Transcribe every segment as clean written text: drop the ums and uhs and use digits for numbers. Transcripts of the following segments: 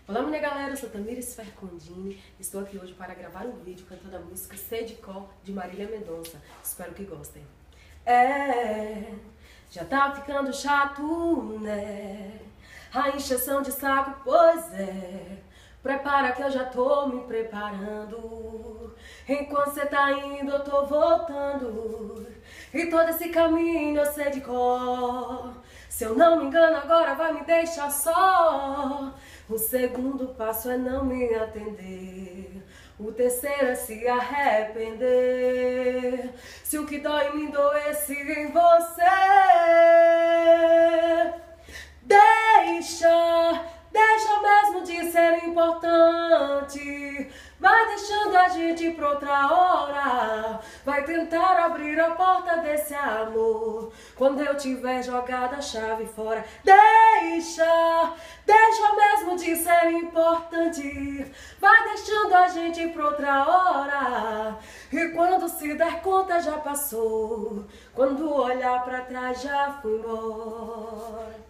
Olá minha galera, eu sou Tamires Fercondini. Estou aqui hoje para gravar um vídeo cantando a música Sei de Cor, de Marília Mendonça. Espero que gostem. Já tá ficando chato, né? A encheção de saco, pois é. Prepara que eu já tô me preparando. Enquanto cê tá indo, eu tô voltando. E todo esse caminho eu sei de cor. Se eu não me engano, agora vai me deixar só. O segundo passo é não me atender. O terceiro é se arrepender. Se o que dói em mim doesse em você, deixa mesmo de ser importante. Vai deixando a gente pra outra hora. Vai tentar abrir a porta desse amor quando eu tiver jogado a chave fora. Deixa mesmo de ser importante. Vai deixando a gente pra outra hora. E quando se der conta já passou. Quando olhar pra trás já fui embora.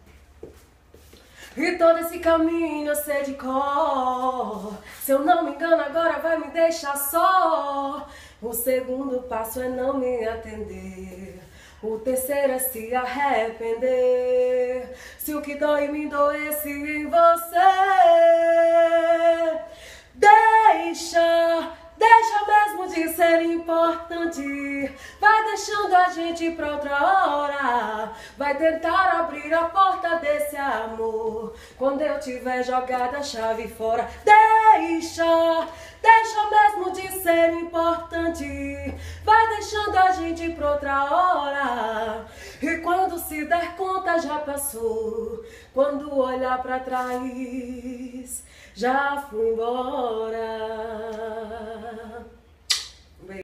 E todo esse caminho eu sei de cor. Se eu não me engano agora vai me deixar só. O segundo passo é não me atender. O terceiro é se arrepender. Se o que dói me doesse em você, deixa mesmo de ser importante. Vai deixando a gente pra outra hora. Vai tentar abrir a porta desse amor quando eu tiver jogado a chave fora. Deixa mesmo de ser importante. Vai deixando a gente pra outra hora. E quando se der conta já passou. Quando olhar pra trás já fui embora.